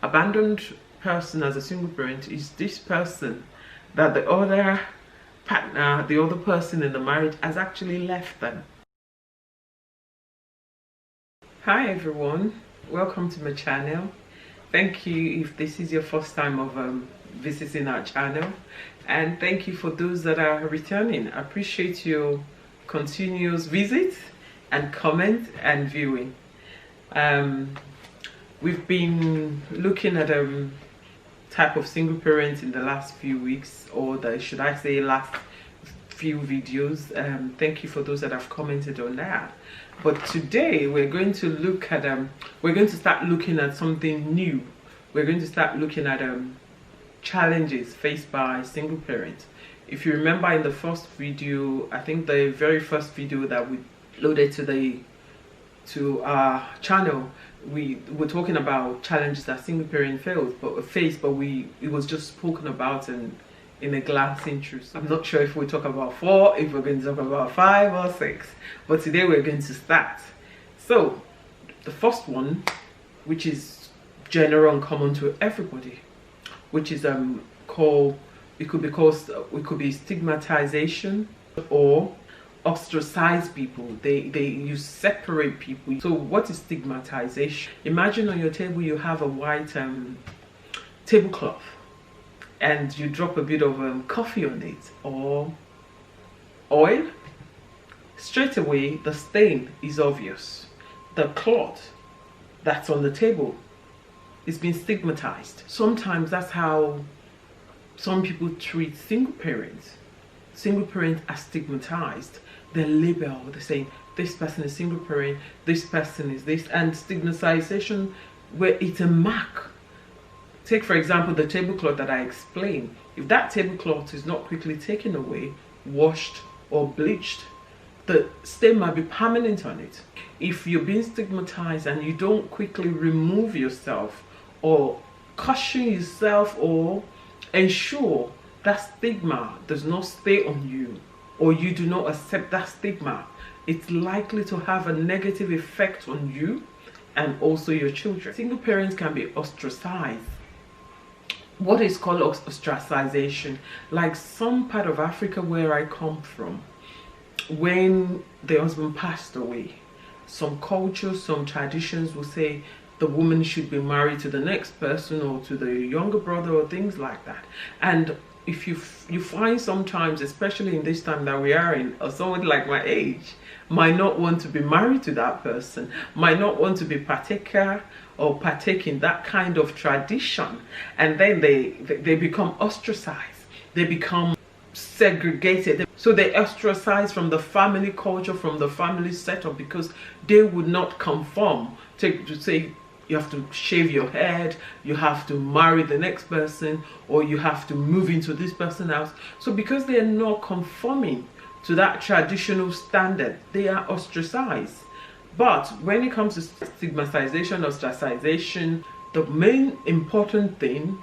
abandoned person as a single parent is this person that the other partner, the other person in the marriage has actually left them. Hi everyone, welcome to my channel. Thank you if this is your first time of visiting our channel, and thank you for those that are returning. I appreciate your continuous visit and comment and viewing. We've been looking at type of single parents in the last few weeks, or should I say last few videos. Thank you for those that have commented on that. But today we're going to look at we're going to start looking at something new. We're going to start looking at challenges faced by single parents. If you remember in the first video, I think the very first video that we loaded to our channel, we were talking about challenges that single parent face, but it was just spoken about in a glancing through. So I'm not sure if we talk about 4, if we're going to talk about 5 or 6, but today we're going to start. So the first one, which is general and common to everybody, which is called, it could be stigmatization or ostracize people. You separate people. So what is stigmatization? Imagine on your table you have a white tablecloth, and you drop a bit of coffee on it or oil. Straight away the stain is obvious. The cloth that's on the table is being stigmatized. Sometimes that's how some people treat single parents. Single parents are stigmatized. They're labeled. They're saying this person is single parent, this person is this, and stigmatization where it's a mark. Take for example the tablecloth that I explained. If that tablecloth is not quickly taken away, washed or bleached, the stain might be permanent on it. If you're being stigmatized and you don't quickly remove yourself or caution yourself or ensure that stigma does not stay on you, or you do not accept that stigma, it's likely to have a negative effect on you and also your children. Single parents can be ostracized. What is called ostracization? Like some part of Africa where I come from, when the husband passed away, some cultures, some traditions will say the woman should be married to the next person or to the younger brother or things like that. And if you find sometimes, especially in this time that we are in, or someone like my age might not want to be married to that person, might not want to be partaker or partake in that kind of tradition, and then they become ostracized, they become segregated. So they ostracize from the family culture, from the family setup, because they would not conform to say you have to shave your head, you have to marry the next person, or you have to move into this person's house. So because they are not conforming to that traditional standard, they are ostracized. But when it comes to stigmatization, ostracization, the main important thing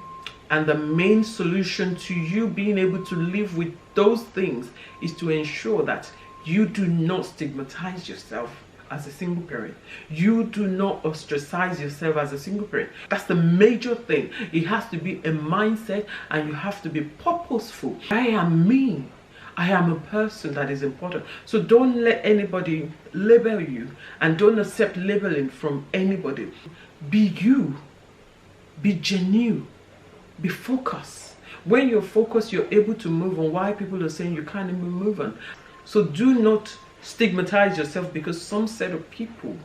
and the main solution to you being able to live with those things is to ensure that you do not stigmatize yourself as a single parent. You do not ostracize yourself as a single parent. That's the major thing. It has to be a mindset, and you have to be purposeful. I am me. I am a person that is important. So don't let anybody label you, and don't accept labeling from anybody. Be you. Be genuine. Be focused. When you're focused, you're able to move on. Why people are saying you can't even move on. So do not stigmatize yourself because some set of people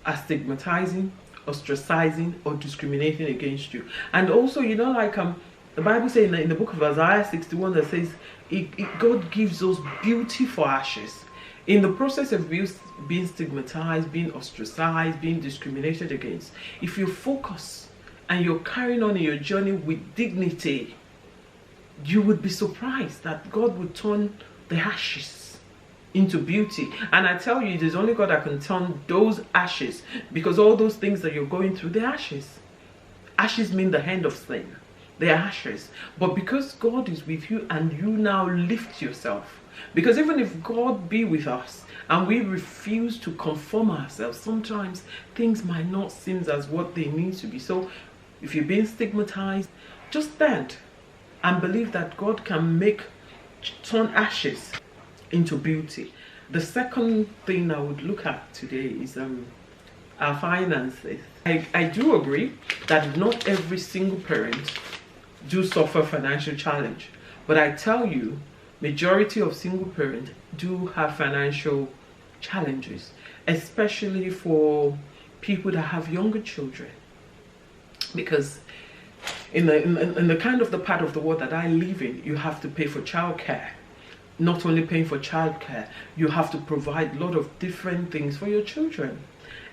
are stigmatizing, ostracizing, or discriminating against you. And also, you know, like the Bible says in the book of Isaiah 61 that says God gives us beauty for ashes. In the process of being stigmatized, being ostracized, being discriminated against, if you focus and you're carrying on in your journey with dignity, you would be surprised that God would turn the ashes into beauty. And I tell you, it is only God that can turn those ashes, because all those things that you're going through, they're ashes. Ashes mean the end of sin. They're ashes. But because God is with you and you now lift yourself, because even if God be with us and we refuse to conform ourselves, sometimes things might not seem as what they need to be. So if you're being stigmatized, just stand and believe that God can turn ashes into beauty. The second thing I would look at today is our finances. I do agree that not every single parent do suffer financial challenge, but I tell you, majority of single parents do have financial challenges, especially for people that have younger children, because in the kind of the part of the world that I live in, you have to pay for childcare. Not only paying for childcare, you have to provide a lot of different things for your children.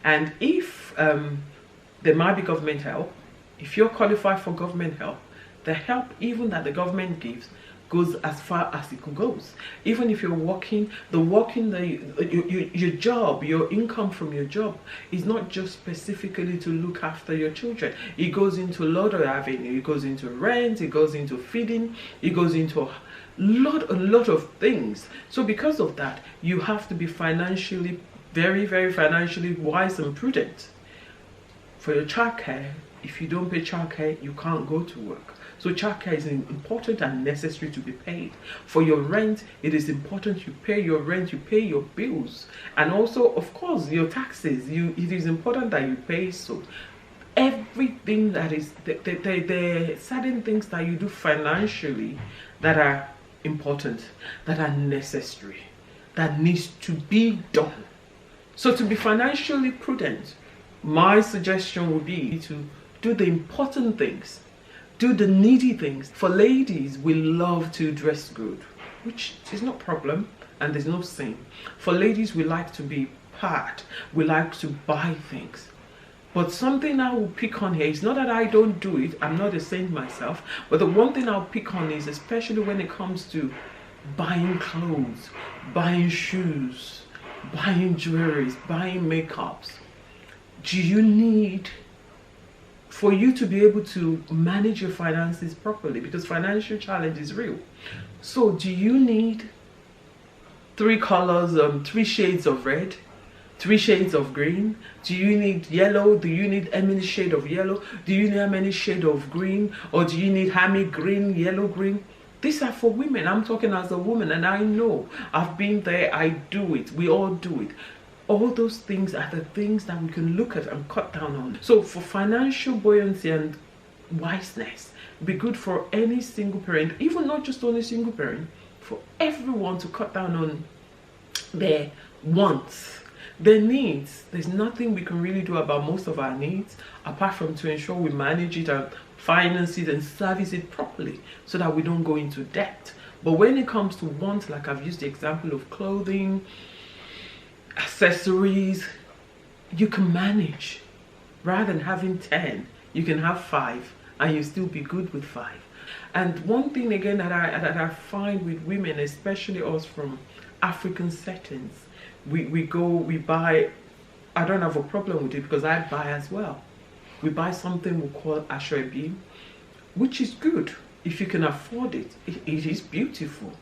And if there might be government help, if you're qualified for government help, the help even that the government gives goes as far as it goes. Even if you're working, your job, your income from your job is not just specifically to look after your children. It goes into a lot of avenue. It goes into rent, it goes into feeding, it goes into a lot of things. So because of that, you have to be financially, very, very financially wise and prudent. For your childcare, if you don't pay childcare, you can't go to work. So childcare is important and necessary to be paid. For your rent, it is important you pay your rent, you pay your bills, and also, of course, your taxes. It is important that you pay. So everything that is, there are certain things that you do financially that are important, that are necessary, that needs to be done. So to be financially prudent, my suggestion would be to do the important things. Do the needy things. For ladies, we love to dress good, which is no problem and there's no sin. For ladies, we like to be part. We like to buy things. But something I will pick on here, it's not that I don't do it, I'm not a saint myself, but the one thing I'll pick on is, especially when it comes to buying clothes, buying shoes, buying jewelry, buying makeups. Do you need, for you to be able to manage your finances properly, because financial challenge is real. So do you need 3 colors, 3 shades of red, 3 shades of green? Do you need yellow? Do you need how many shade of yellow? Do you need how many shade of green? Or do you need how many green, yellow, green? These are for women. I'm talking as a woman, and I know, I've been there, I do it, we all do it. All those things are the things that we can look at and cut down on. So for financial buoyancy and wiseness, it'd be good for any single parent, even not just only single parent, for everyone to cut down on their wants, their needs. There's nothing we can really do about most of our needs apart from to ensure we manage it and finance it and service it properly so that we don't go into debt. But when it comes to wants, like I've used the example of clothing, accessories, you can manage. Rather than having 10, you can have 5 and you still be good with 5. And one thing again that I find with women, especially us from African settings, we buy. I don't have a problem with it because I buy as well. We buy something we call ashwebi, which is good if you can afford it. It is beautiful.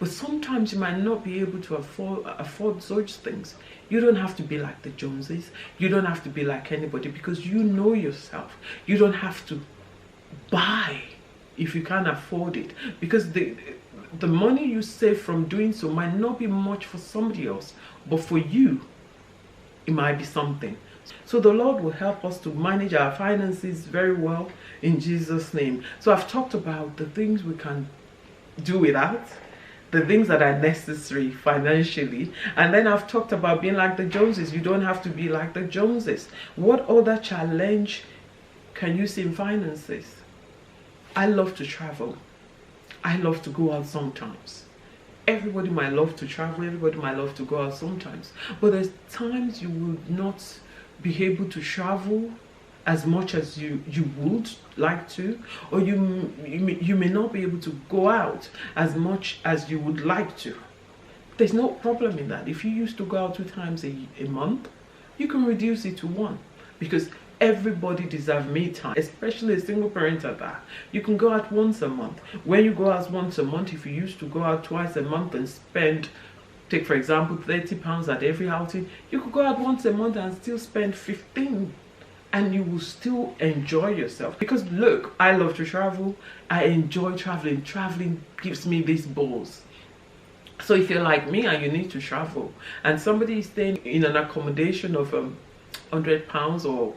But sometimes you might not be able to afford such things. You don't have to be like the Joneses. You don't have to be like anybody, because you know yourself. You don't have to buy if you can't afford it, because the money you save from doing so might not be much for somebody else, but for you, it might be something. So the Lord will help us to manage our finances very well in Jesus' name. So I've talked about the things we can do without, the things that are necessary financially, and then I've talked about being like the Joneses. You don't have to be like the Joneses. What other challenge can you see in finances? I love to travel. I love to go out sometimes. Everybody might love to travel, everybody might love to go out sometimes, but there's times you would not be able to travel as much as you would like to, or you may not be able to go out as much as you would like to. There's no problem in that. If you used to go out 2 times a month, you can reduce it to 1, because everybody deserves me time, especially a single parent at that. You can go out once a month. When you go out once a month, if you used to go out twice a month and spend, take for example, £30 at every outing, you could go out once a month and still spend 15. and you will still enjoy yourself. Because look, I love to travel. I enjoy traveling. Traveling gives me these balls. So if you're like me and you need to travel, and somebody is staying in an accommodation of £100 or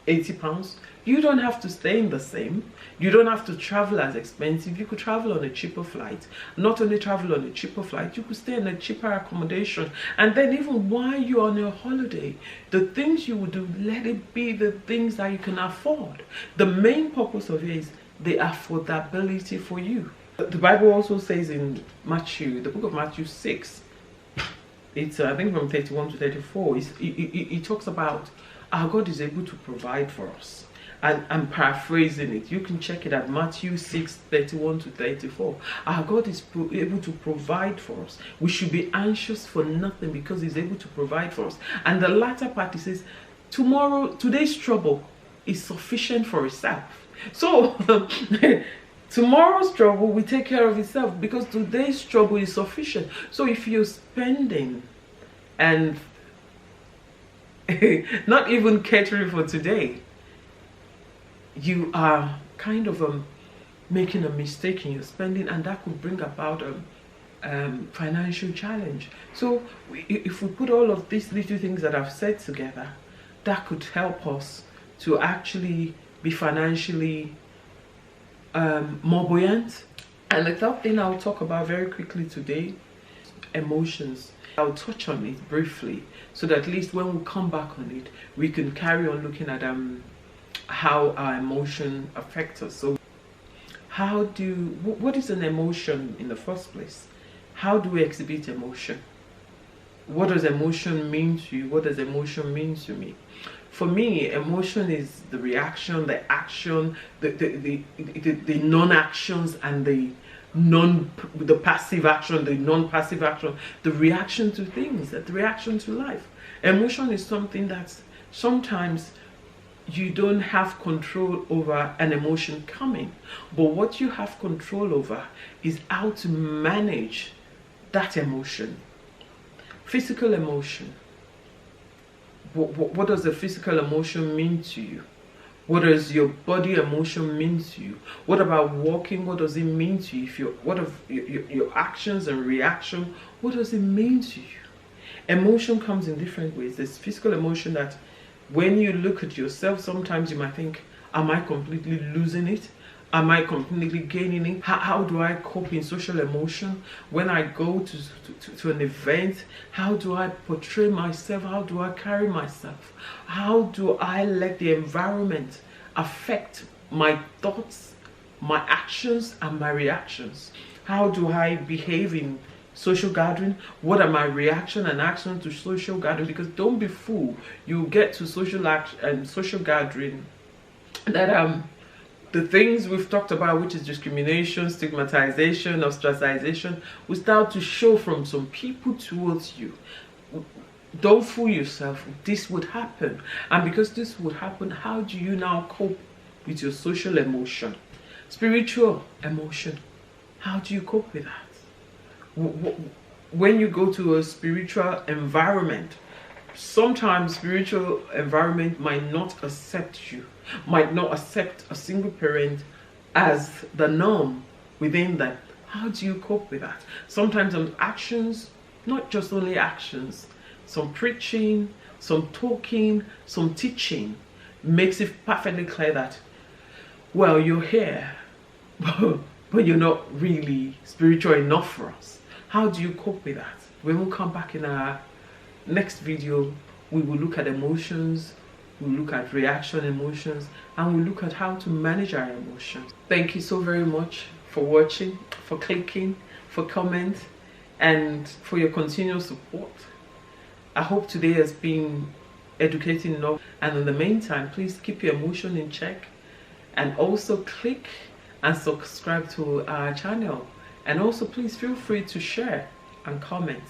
£80, you don't have to stay in the same. You don't have to travel as expensive. You could travel on a cheaper flight. Not only travel on a cheaper flight, you could stay in a cheaper accommodation. And then even while you're on your holiday, the things you will do, let it be the things that you can afford. The main purpose of it is the affordability for you. The Bible also says in Matthew, the book of Matthew 6, it's I think from 31 to 34, it talks about our God is able to provide for us. And I'm paraphrasing it. You can check it at Matthew 6, 31 to 34. Our God is able to provide for us. We should be anxious for nothing because he's able to provide for us. And the latter part, he says, today's trouble is sufficient for itself. So tomorrow's trouble will take care of itself because today's trouble is sufficient. So if you're spending and not even catering for today, you are kind of making a mistake in your spending, and that could bring about a financial challenge. So if we put all of these little things that I've said together, that could help us to actually be financially more buoyant. And the third thing I'll talk about very quickly today, emotions. I'll touch on it briefly so that at least when we come back on it, we can carry on looking at how our emotion affects us. So what is an emotion in the first place? How do we exhibit emotion? What does emotion mean to you? What does emotion mean to me? For me, emotion is the reaction, the action, the non-actions, and the passive action, the non-passive action, the reaction to things, the reaction to life. Emotion is something that sometimes you don't have control over an emotion coming, but what you have control over is how to manage that emotion. Physical emotion. What does the physical emotion mean to you? What does your body emotion mean to you? What about walking? What does it mean to you? What of your actions and reaction? What does it mean to you? Emotion comes in different ways. There's physical emotion that when you look at yourself, sometimes you might think, am I completely losing it? Am I completely gaining it? How do I cope in social emotion? When I go to an event, how do I portray myself? How do I carry myself? How do I let the environment affect my thoughts, my actions, and my reactions? How do I behave in social gathering? What are my reaction and action to social gathering? Because don't be fooled, you get to social gathering that the things we've talked about, which is discrimination, stigmatization, ostracization, will start to show from some people towards you. Don't fool yourself. This would happen. And because this would happen, how do you now cope with your social emotion? Spiritual emotion. How do you cope with that? When you go to a spiritual environment, sometimes spiritual environment might not accept you, might not accept a single parent as the norm within that. How do you cope with that? Sometimes some actions, not just only actions, some preaching, some talking, some teaching makes it perfectly clear that, well, you're here, but you're not really spiritual enough for us. How do you cope with that? When we come back in our next video, we will look at emotions, we'll look at reaction emotions, and we'll look at how to manage our emotions. Thank you so very much for watching, for clicking, for comment, and for your continual support. I hope today has been educating enough, and in the meantime, please keep your emotion in check, and also click and subscribe to our channel, and also please feel free to share and comment.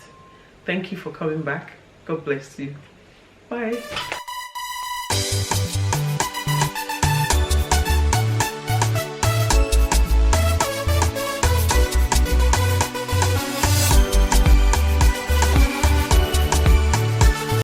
Thank you for coming back. God bless you. Bye.